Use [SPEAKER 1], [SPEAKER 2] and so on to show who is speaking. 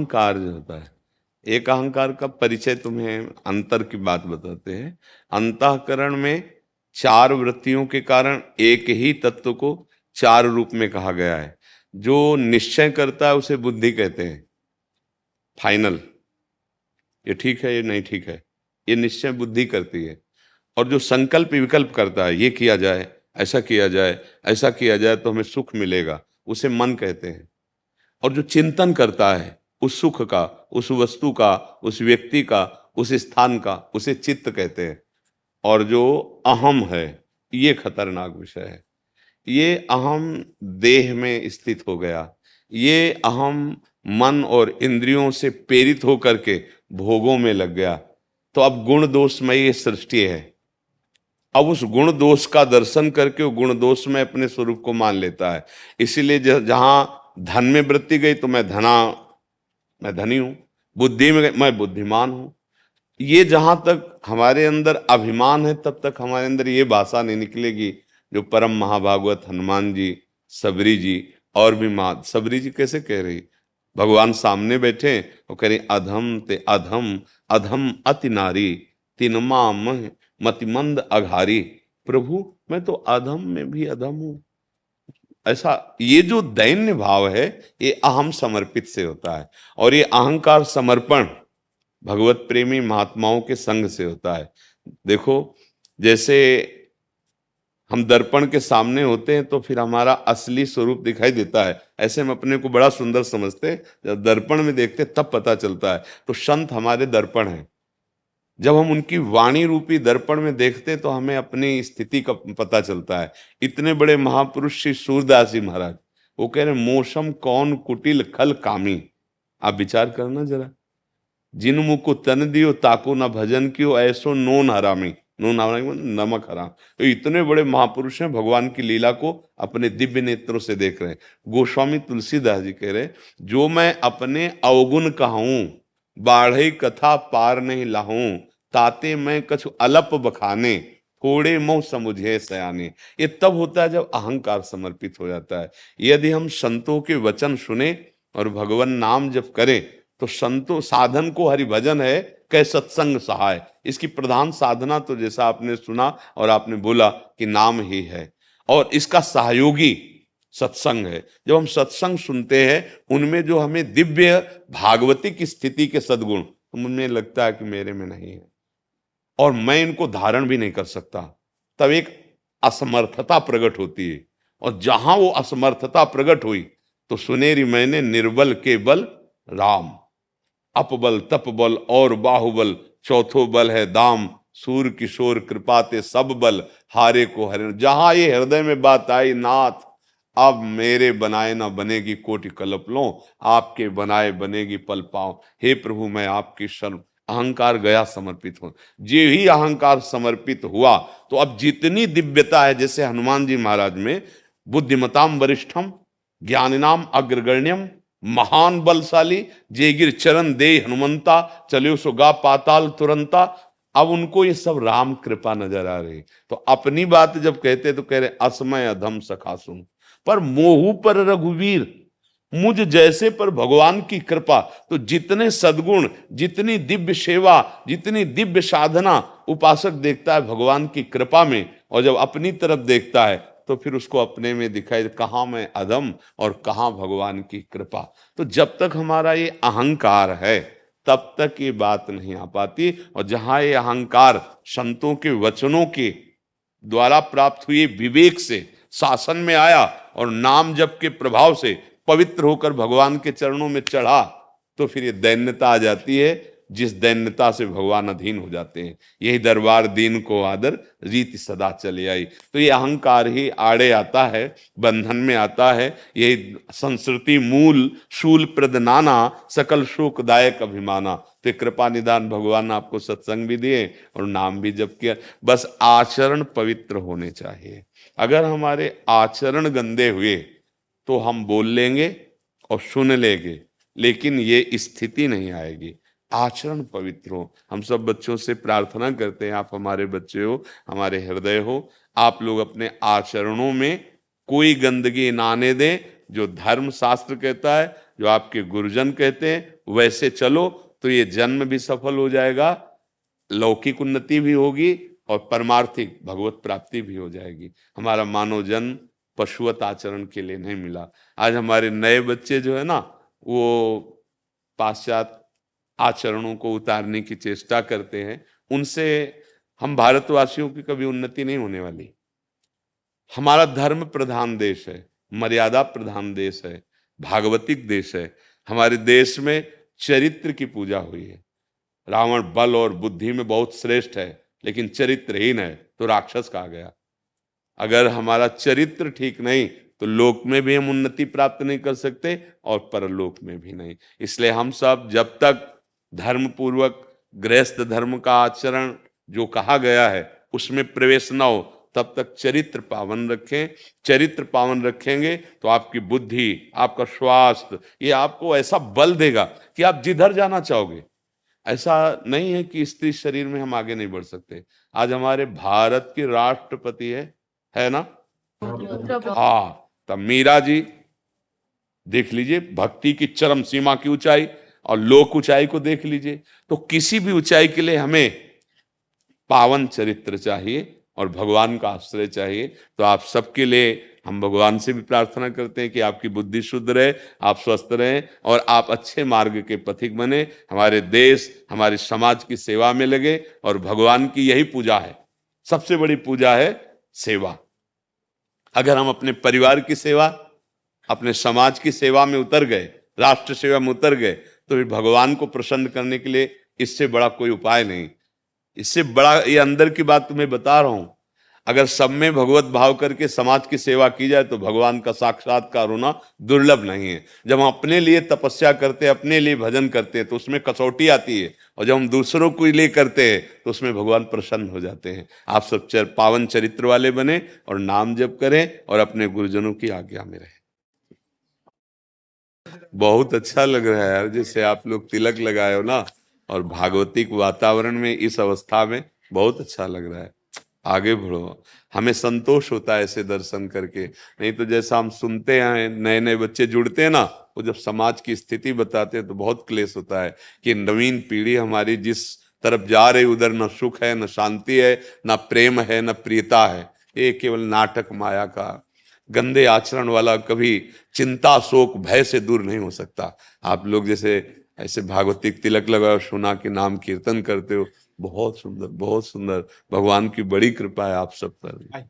[SPEAKER 1] अहंकार जो होता है, एक अहंकार का परिचय तुम्हें अंतर की बात बताते हैं। अंतःकरण में चार वृत्तियों के कारण एक ही तत्व को चार रूप में कहा गया है। जो निश्चय करता है उसे बुद्धि कहते हैं, फाइनल, ये ठीक है ये नहीं ठीक है, ये निश्चय बुद्धि करती है। और जो संकल्प विकल्प करता है, ये किया जाए, ऐसा किया जाए, ऐसा किया जाए तो हमें सुख मिलेगा, उसे मन कहते हैं। और जो चिंतन करता है उस सुख का, उस वस्तु का, उस व्यक्ति का, उस स्थान का, उसे चित्त कहते हैं। और जो अहम है, ये खतरनाक विषय है। ये अहम देह में स्थित हो गया, ये अहम मन और इंद्रियों से प्रेरित होकर के भोगों में लग गया। तो अब गुण दोषमय ये सृष्टि है। अब उस गुण दोष का दर्शन करके वो गुण दोष में अपने स्वरूप को मान लेता है। इसीलिए जहां धन में वृत्ति गई तो मैं धनी हूं, बुद्धि में गई मैं बुद्धिमान हूं। ये जहां तक हमारे अंदर अभिमान है तब तक हमारे अंदर ये भाषा नहीं निकलेगी जो परम महाभागवत हनुमान जी, सबरी जी और भी माँ। सबरी जी कैसे कह रही, भगवान सामने बैठे वो कह रही अधम ते अधम, अधम अति नारी, तिनमा मह मतिमंद अघारी। प्रभु मैं तो अधम में भी अधम हूं। ऐसा ये जो दैन्य भाव है ये अहम समर्पित से होता है। और ये अहंकार समर्पण भगवत प्रेमी महात्माओं के संग से होता है। देखो जैसे हम दर्पण के सामने होते हैं तो फिर हमारा असली स्वरूप दिखाई देता है। ऐसे हम अपने को बड़ा सुंदर समझते हैं, जब दर्पण में देखते तब पता चलता है। तो संत हमारे दर्पण हैं। जब हम उनकी वाणी रूपी दर्पण में देखते तो हमें अपनी स्थिति का पता चलता है। इतने बड़े महापुरुष श्री सूरदास जी महाराज, वो कह रहे मौसम कौन कुटिल खल कामी। आप विचार करना जरा, जिन मुख को तन दियो ताको ना भजन कियो, ऐसो नोन हरामी। नोन हरामी मतलब नमक हराम। तो इतने बड़े महापुरुष हैं, भगवान की लीला को अपने दिव्य नेत्रों से देख रहे हैं। गोस्वामी तुलसीदास जी कह रहे जो मैं अपने अवगुण कहूं, बाढ़ई कथा पार नहीं लाहूं, ताते मैं कछु अलप बखाने, थोड़े मोह समुझे सयाने। ये तब होता है जब अहंकार समर्पित हो जाता है। यदि हम संतों के वचन सुने और भगवान नाम जप करें तो संतों साधन को हरि भजन है कै सत्संग सहाय। इसकी प्रधान साधना तो जैसा आपने सुना और आपने बोला कि नाम ही है, और इसका सहयोगी सत्संग है। जब हम सत्संग सुनते हैं उनमें जो हमें दिव्य भागवतिक स्थिति के सद्गुण, तो मुझे लगता है कि मेरे में नहीं है और मैं इनको धारण भी नहीं कर सकता, तब एक असमर्थता प्रकट होती है। और जहां वो असमर्थता प्रकट हुई तो सुनेरी मैंने निर्बल के बल राम, अपबल तपबल और बाहुबल, चौथो बल है दाम, सूर किशोर कृपाते सब बल, हारे को हरे। जहां ये हृदय में बात आई, नाथ अब मेरे बनाए ना बनेगी कोटि कल्प लो, आपके बनाए बनेगी पल पाओ। हे प्रभु मैं आपकी शरण। अहंकार गया समर्पित हो, जे ही अहंकार समर्पित हुआ तो अब जितनी दिव्यता है, जैसे हनुमान जी महाराज में बुद्धिमताम वरिष्ठम ज्ञानिनाम अग्रगण्यम महान बलशाली, जेगिर चरण दे हनुमंता, चले सो गा पाताल तुरंता। अब उनको ये सब राम कृपा नजर आ रही। तो अपनी बात जब कहते तो कह रहे असमय अधम सखा सुन, पर मोहू पर रघुवीर, मुझ जैसे पर भगवान की कृपा। तो जितने सद्गुण, जितनी दिव्य सेवा, जितनी दिव्य साधना उपासक देखता है भगवान की कृपा में, और जब अपनी तरफ देखता है तो फिर उसको अपने में दिखाई कहाँ मैं अधम और कहाँ भगवान की कृपा। तो जब तक हमारा ये अहंकार है तब तक ये बात नहीं आ पाती। और जहां ये अहंकार संतों के वचनों के द्वारा प्राप्त हुए विवेक से शासन में आया और नाम जप के प्रभाव से पवित्र होकर भगवान के चरणों में चढ़ा, तो फिर ये दैन्यता आ जाती है, जिस दैन्यता से भगवान अधीन हो जाते हैं। यही दरबार दीन को आदर, रीति सदा चली आई। तो ये अहंकार ही आड़े आता है, बंधन में आता है। यही संस्कृति मूल शूल प्रद नाना, सकल शोकदायक अभिमाना। तो कृपा निदान भगवान आपको सत्संग भी दिए और नाम भी जप किया। बस आचरण पवित्र होने चाहिए। अगर हमारे आचरण गंदे हुए तो हम बोल लेंगे और सुन लेंगे, लेकिन ये स्थिति नहीं आएगी। आचरण पवित्र हो। हम सब बच्चों से प्रार्थना करते हैं, आप हमारे बच्चे हो, हमारे हृदय हो, आप लोग अपने आचरणों में कोई गंदगी ना आने दें। जो धर्म शास्त्र कहता है, जो आपके गुरुजन कहते हैं, वैसे चलो तो ये जन्म भी सफल हो जाएगा, लौकिक उन्नति भी होगी और परमार्थिक भगवत प्राप्ति भी हो जाएगी। हमारा मानव जन्म पशुवत आचरण के लिए नहीं मिला। आज हमारे नए बच्चे जो है ना, वो पाश्चात्य आचरणों को उतारने की चेष्टा करते हैं। उनसे हम भारतवासियों की कभी उन्नति नहीं होने वाली। हमारा धर्म प्रधान देश है, मर्यादा प्रधान देश है, भागवतिक देश है। हमारे देश में चरित्र की पूजा हुई है। रावण बल और बुद्धि में बहुत श्रेष्ठ है, लेकिन चरित्रहीन है तो राक्षस कहा गया। अगर हमारा चरित्र ठीक नहीं तो लोक में भी हम उन्नति प्राप्त नहीं कर सकते और परलोक में भी नहीं। इसलिए हम सब जब तक धर्म पूर्वक गृहस्थ धर्म का आचरण जो कहा गया है उसमें प्रवेश न हो, तब तक चरित्र पावन रखें। चरित्र पावन रखेंगे तो आपकी बुद्धि, आपका स्वास्थ्य, ये आपको ऐसा बल देगा कि आप जिधर जाना चाहोगे। ऐसा नहीं है कि स्त्री शरीर में हम आगे नहीं बढ़ सकते। आज हमारे भारत के राष्ट्रपति है ना? हाँ, तब मीरा जी देख लीजिए, भक्ति की चरम सीमा की ऊंचाई और लोक ऊंचाई को देख लीजिए। तो किसी भी ऊंचाई के लिए हमें पावन चरित्र चाहिए और भगवान का आश्रय चाहिए। तो आप सबके लिए हम भगवान से भी प्रार्थना करते हैं कि आपकी बुद्धि शुद्ध रहे, आप स्वस्थ रहें और आप अच्छे मार्ग के पथिक बने, हमारे देश, हमारे समाज की सेवा में लगे। और भगवान की यही पूजा है, सबसे बड़ी पूजा है सेवा। अगर हम अपने परिवार की सेवा, अपने समाज की सेवा में उतर गए, राष्ट्र सेवा में उतर गए, तो फिर भगवान को प्रसन्न करने के लिए इससे बड़ा कोई उपाय नहीं। इससे बड़ा, ये अंदर की बात तुम्हें बता रहा हूं, अगर सब में भगवत भाव करके समाज की सेवा की जाए तो भगवान का साक्षात्कार होना दुर्लभ नहीं है। जब हम अपने लिए तपस्या करते हैं, अपने लिए भजन करते हैं तो उसमें कसौटी आती है, और जब हम दूसरों को लिए करते हैं तो उसमें भगवान प्रसन्न हो जाते हैं। आप सब पावन चरित्र वाले बने और नाम जप करें और अपने गुरुजनों की आज्ञा में रहें। बहुत अच्छा लग रहा है यार, जैसे आप लोग तिलक लगाए हो ना, और भागवतिक वातावरण में इस अवस्था में बहुत अच्छा लग रहा है। आगे बढ़ो, हमें संतोष होता है ऐसे दर्शन करके। नहीं तो जैसा हम सुनते हैं, नए नए बच्चे जुड़ते हैं ना, वो जब समाज की स्थिति बताते हैं तो बहुत क्लेश होता है कि नवीन पीढ़ी हमारी जिस तरफ जा रही उधर न सुख है, न शांति है, न प्रेम है, न प्रियता है। ये केवल नाटक माया का गंदे आचरण वाला कभी चिंता, शोक, भय से दूर नहीं हो सकता। आप लोग जैसे ऐसे भागवतिक तिलक लगाओ, सुना के नाम कीर्तन करते हो, बहुत सुंदर, बहुत सुंदर। भगवान की बड़ी कृपा है आप सब पर।